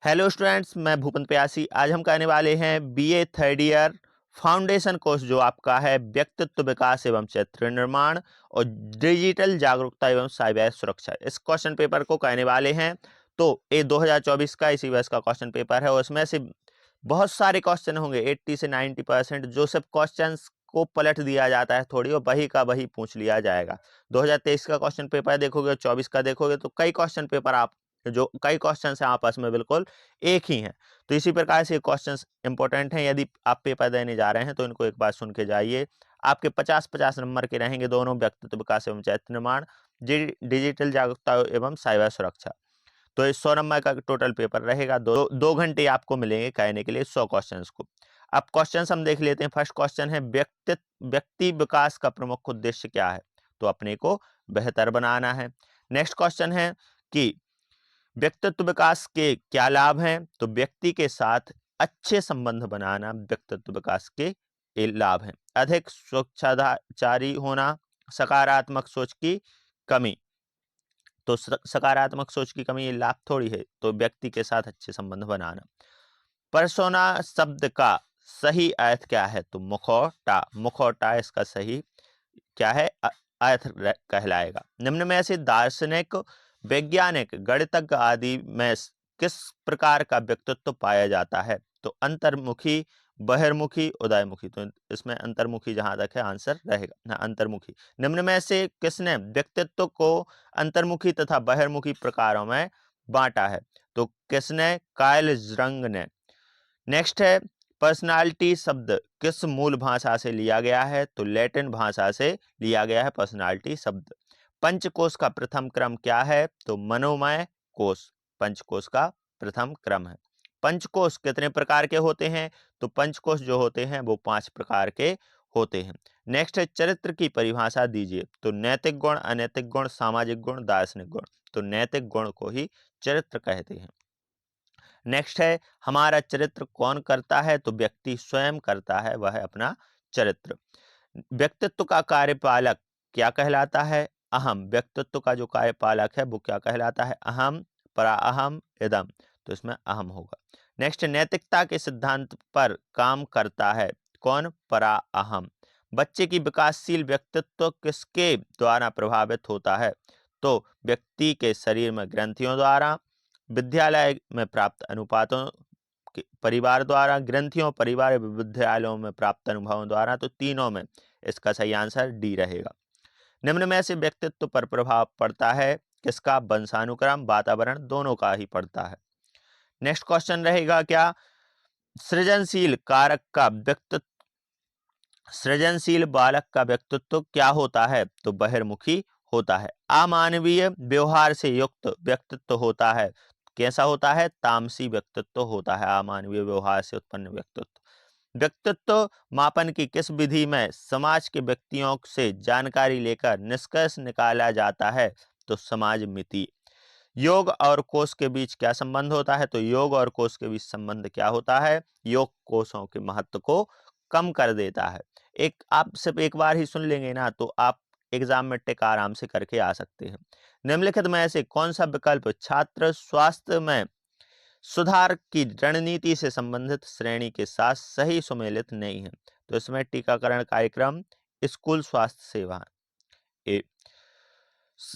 Hello students, मैं भूपन प्यासी। आज हम करने वाले हैं BA third year foundation course, जो आपका है व्यक्तित्व विकास एवं चरित्र निर्माण और डिजिटल जागरूकता एवं साइबर सुरक्षा। इस क्वेश्चन पेपर को करने वाले हैं। तो ये 2024 का इसी वर्ष का क्वेश्चन पेपर है और इसमें से बहुत सारे क्वेश्चन होंगे, 80 से 90%। जो सब क्वेश्चन को पलट दिया जाता है थोड़ी, और वही का वही पूछ लिया जाएगा। 2023 का क्वेश्चन पेपर देखोगे, 24 का देखोगे, तो कई क्वेश्चन पेपर आप जो कई क्वेश्चन हैं आपस में बिल्कुल एक ही हैं। तो इसी प्रकार से क्वेश्चंस इंपॉर्टेंट हैं। यदि आप पेपर देने जा रहे हैं तो इनको एक बार सुन के जाइए। आपके 50-50 नंबर के रहेंगे दोनों, व्यक्तित्व विकास एवं चरित्र निर्माण, डिजिटल जागरूकता एवं साइबर सुरक्षा। तो इस 100 नंबर का टोटल पेपर रहेगा। दो घंटे आपको मिलेंगे कहने के लिए 100 क्वेश्चंस को। अब क्वेश्चंस हम देख लेते हैं। फर्स्ट क्वेश्चन है, व्यक्ति विकास का प्रमुख उद्देश्य क्या है? तो अपने को बेहतर बनाना है। नेक्स्ट क्वेश्चन है कि व्यक्तित्व विकास के क्या लाभ हैं? तो व्यक्ति के साथ अच्छे संबंध बनाना व्यक्तित्व विकास के ये लाभ हैं। अधिक स्वच्छाचारी होना, सकारात्मक सोच की कमी। तो सकारात्मक सोच की कमी ये लाभ थोड़ी है। तो व्यक्ति के साथ अच्छे संबंध बनाना। पर्सोना शब्द का सही अर्थ क्या है? तो मुखौटा। मुखौटा इसका सही क्या है? अर्थ कहलाएगा। निम्न में से दार्शनिक, वैज्ञानिक, गणितज्ञ आदि में किस प्रकार का व्यक्तित्व पाया जाता है? तो अंतर्मुखी, बहिर्मुखी, उदयमुखी। तो इसमें अंतर्मुखी जहां तक है आंसर रहेगा ना, अंतर्मुखी। निम्न में से किसने व्यक्तित्व को अंतर्मुखी तथा बहिर्मुखी प्रकारों में बांटा है? तो किसने? कार्ल जंग ने। नेक्स्ट है, पर्सनालिटी शब्द किस मूल भाषा से लिया गया है? तो लैटिन भाषा से लिया गया है पर्सनालिटी शब्द। पंचकोश का प्रथम क्रम क्या है? तो मनोमय कोश पंचकोश का प्रथम क्रम है। पंचकोश कितने प्रकार के होते हैं? तो पंचकोश जो होते हैं वो 5 प्रकार के होते हैं। नेक्स्ट है, चरित्र की परिभाषा दीजिए। तो नैतिक गुण, अनैतिक गुण, सामाजिक गुण, दार्शनिक गुण। तो नैतिक गुण को ही चरित्र कहते हैं। नेक्स्ट है, हमारा चरित्र कौन करता है? तो व्यक्ति स्वयं करता है, वह है अपना चरित्र। व्यक्तित्व का कार्यपालक क्या कहलाता है? अहम। व्यक्तित्व का जो कार्यपालक है वो क्या कहलाता है? अहम, पराअहम, इदम। तो इसमें अहम होगा। नेक्स्ट, नैतिकता के सिद्धांत पर काम करता है कौन? पराअहम। बच्चे की विकासशील व्यक्तित्व किसके द्वारा प्रभावित होता है? तो व्यक्ति के शरीर में ग्रंथियों द्वारा, विद्यालय में प्राप्त अनुपातों, परिवार द्वारा, ग्रंथियों, परिवार, विद्यालयों में प्राप्त अनुभवों द्वारा। तो तीनों में इसका सही आंसर डी रहेगा। निम्न में से व्यक्तित्व पर प्रभाव पड़ता है किसका? वंशानुक्रम, वातावरण, दोनों का ही पड़ता है। नेक्स्ट क्वेश्चन रहेगा क्या? सृजनशील कारक का व्यक्तित्व, सृजनशील बालक का व्यक्तित्व क्या होता है? तो बहिर्मुखी होता है। अमानवीय व्यवहार से युक्त व्यक्तित्व होता है, कैसा होता है? तामसी व्यक्तित्व होता है, अमानवीय व्यवहार से उत्पन्न व्यक्तित्व। व्यक्तित्व मापन की किस विधि में समाज के व्यक्तियों से जानकारी लेकर निष्कर्ष निकाला जाता है? तो समाज मिति। योग और कोष के बीच क्या संबंध होता है? तो योग और कोष के बीच संबंध क्या होता है? योग कोषों के महत्व को कम कर देता है। एक आप सिर्फ एक बार ही सुन लेंगे ना तो आप एग्जाम में टिक आराम से करके आ सकते हैं। निम्नलिखित में से कौन सा विकल्प छात्र स्वास्थ्य में सुधार की रणनीति से संबंधित श्रेणी के साथ सही सुमेलित नहीं है? तो इसमें टीकाकरण कार्यक्रम, स्कूल स्वास्थ्य सेवा। ए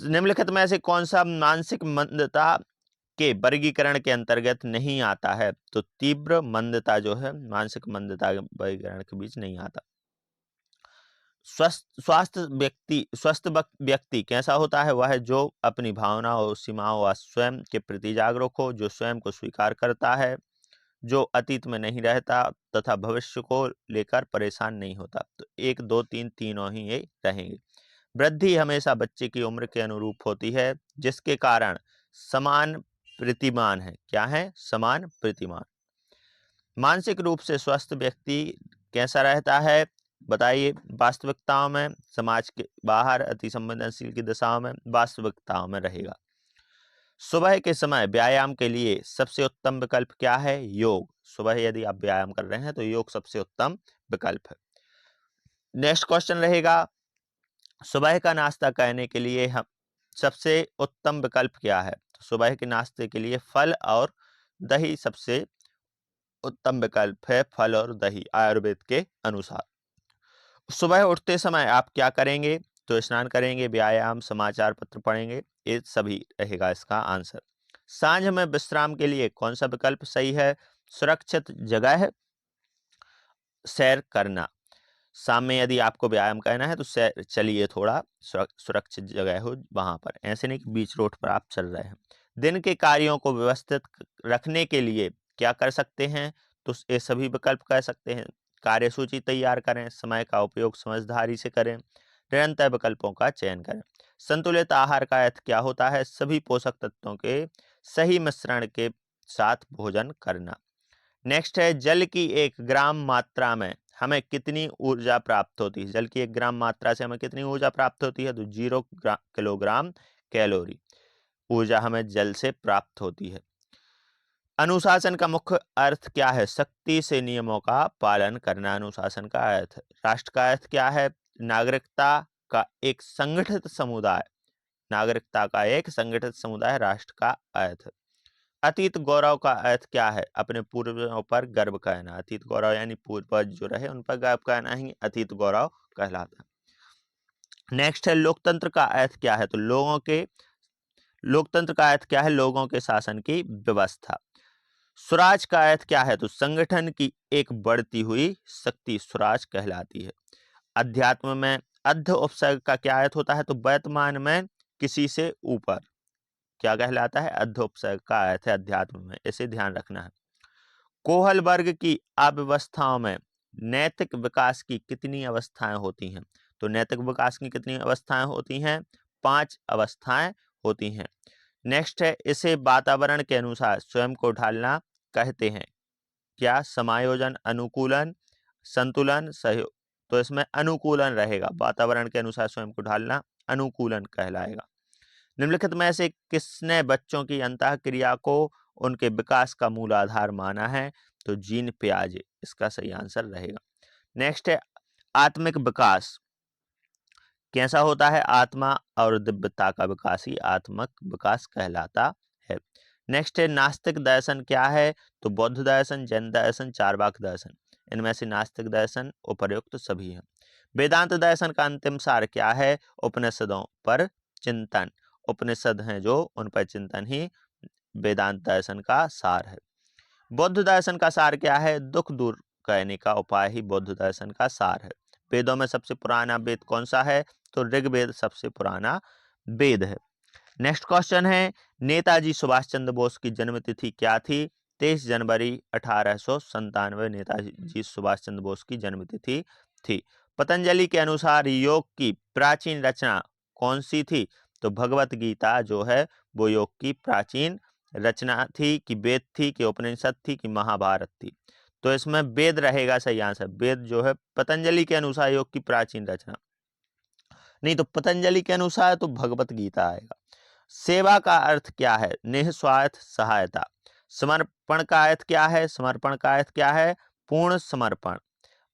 निम्नलिखित में से कौन सा मानसिक मंदता के वर्गीकरण के अंतर्गत नहीं आता है? तो तीव्र मंदता जो है मानसिक मंदता के वर्गीकरण के बीच नहीं आता। स्वस्थ व्यक्ति कैसा होता है? वह है जो अपनी भावनाओं और सीमाओं व स्वयं के प्रति जागरूक हो, जो स्वयं को स्वीकार करता है, जो अतीत में नहीं रहता तथा भविष्य को लेकर परेशान नहीं होता। तो 1, 2, 3 तीनों ही ये रहेंगे। वृद्धि हमेशा बच्चे की उम्र के अनुरूप होती है, जिसके कारण समान प्रतिमान है। क्या है? समान प्रतिमान। मानसिक रूप से स्वस्थ व्यक्ति कैसा रहता है? बताइए। वास्तविकताओं में, समाज के बाहर, अति संवेदनशील की दिशाओं में, वास्तविकताओं में रहेगा। सुबह के समय व्यायाम के लिए सबसे उत्तम विकल्प क्या है? योग। सुबह यदि आप व्यायाम कर रहे हैं तो योग सबसे उत्तम विकल्प है। नेक्स्ट क्वेश्चन रहेगा, सुबह का नाश्ता करने के लिए हम सबसे उत्तम विकल्प क्या है? तो सुबह के नाश्ते के लिए फल और दही सबसे उत्तम विकल्प है, फल और दही आयुर्वेद के अनुसार। सुबह उठते समय आप क्या करेंगे? तो स्नान करेंगे, व्यायाम, समाचार पत्र पढ़ेंगे, ये सभी रहेगा इसका आंसर। सांझ में विश्राम के लिए कौन सा विकल्प सही है? सुरक्षित जगह, सैर करना। शाम में यदि आपको व्यायाम करना है तो सैर चलिए, थोड़ा सुरक्षित जगह हो वहां पर, ऐसे नहीं कि बीच रोड पर आप चल रहे हैं। दिन के कार्यों को व्यवस्थित रखने के लिए क्या कर सकते हैं? तो ये सभी विकल्प कर सकते हैं। कार्यसूची तैयार करें, समय का उपयोग समझदारी से करें, निरंतर विकल्पों का चयन करें। संतुलित आहार का अर्थ क्या होता है? सभी पोषक तत्वों के सही मिश्रण के साथ भोजन करना। नेक्स्ट है, जल की 1 ग्राम मात्रा में हमें कितनी ऊर्जा प्राप्त होती है? जल की 1 ग्राम मात्रा से हमें कितनी ऊर्जा प्राप्त होती है? तो 0 किलोग्राम कैलोरी ऊर्जा हमें जल से प्राप्त होती है। अनुशासन का मुख्य अर्थ क्या है? सख्ती से नियमों का पालन करना अनुशासन का अर्थ है। राष्ट्र का अर्थ क्या है? नागरिकता का एक संगठित समुदाय। नागरिकता का एक संगठित समुदाय राष्ट्र का अर्थ है। अतीत गौरव का अर्थ क्या है? अपने पूर्वजों पर गर्व करना। अतीत गौरव यानी पूर्वज जो रहे उन पर गर्व करना ही अतीत गौरव कहलाता है। नेक्स्ट है, लोकतंत्र का अर्थ क्या है? तो लोकतंत्र का अर्थ क्या है? लोगों के शासन की व्यवस्था। स्वराज का अर्थ क्या है? तो संगठन की एक बढ़ती हुई शक्ति स्वराज कहलाती है। अध्यात्म में अध उपसर्ग का क्या अर्थ होता है? तो वर्तमान में किसी से ऊपर क्या कहलाता है? अध उपसर्ग का अर्थ है अध्यात्म में, इसे ध्यान रखना है। कोहल वर्ग की अव्यवस्थाओं में नैतिक विकास की कितनी अवस्थाएं होती हैं? तो नैतिक विकास की कितनी अवस्थाएं होती हैं? 5 अवस्थाएं होती हैं। नेक्स्ट है, इसे वातावरण के अनुसार स्वयं को ढालना कहते हैं। क्या? समायोजन, अनुकूलन, संतुलन, सहयोग। तो इसमें अनुकूलन रहेगा, वातावरण के अनुसार स्वयं को ढालना अनुकूलन कहलाएगा। निम्नलिखित में से किसने बच्चों की अंतःक्रिया को उनके विकास का मूल आधार माना है? तो जीन पियाजे इसका सही आंसर रहेगा। नेक्स्ट है, आत्मिक विकास कैसा होता है? आत्मा और दिव्यता का विकास ही आत्मिक विकास कहलाता है। नेक्स्ट है, नास्तिक दर्शन क्या है? तो बौद्ध दर्शन, जैन दर्शन, चार्वाक दर्शन। इनमें से नास्तिक दर्शन उपर्युक्त सभी हैं। वेदांत दर्शन का अंतिम सार क्या है? उपनिषदों पर चिंतन। उपनिषद हैं जो, उन पर चिंतन ही वेदांत दर्शन का सार है। बौद्ध दर्शन का सार क्या है? दुख दूर करने का उपाय ही बौद्ध दर्शन का सार है। वेदों में सबसे पुराना वेद कौन सा है? तो ऋग्वेद सबसे पुराना वेद है। नेक्स्ट क्वेश्चन है, नेताजी सुभाष चंद्र बोस की जन्म तिथि क्या थी? 23 जनवरी 1897 नेताजी सुभाष चंद्र बोस की जन्म तिथि थी। पतंजलि के अनुसार योग की प्राचीन रचना कौन सी थी? तो भगवत गीता जो है वो योग की प्राचीन रचना थी, कि वेद थी, कि उपनिषद थी, कि महाभारत थी? तो इसमें वेद रहेगा सही आंसर। वेद जो है पतंजलि के अनुसार योग की प्राचीन रचना, नहीं तो पतंजलि के अनुसार तो भगवत गीता आएगा। सेवा का अर्थ क्या है? निस्वार्थ सहायता। समर्पण का अर्थ क्या है? समर्पण का अर्थ क्या है? पूर्ण समर्पण।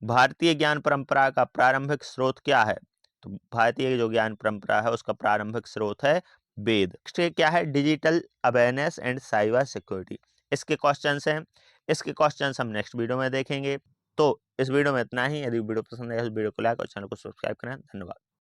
भारतीय ज्ञान परंपरा का प्रारंभिक स्रोत क्या है? तो भारतीय जो ज्ञान परंपरा है उसका प्रारंभिक स्रोत है वेद। नेक्स्ट क्या है? Digital awareness and cyber security. इसके क्वेश्चंस हैं, इसके क्वेश्चंस हम नेक्स्ट वीडियो में देखेंगे। तो इस वीडियो में इतना ही। यदि वीडियो पसंद है तो वीडियो को लाइक और चैनल को सब्सक्राइब करें। धन्यवाद।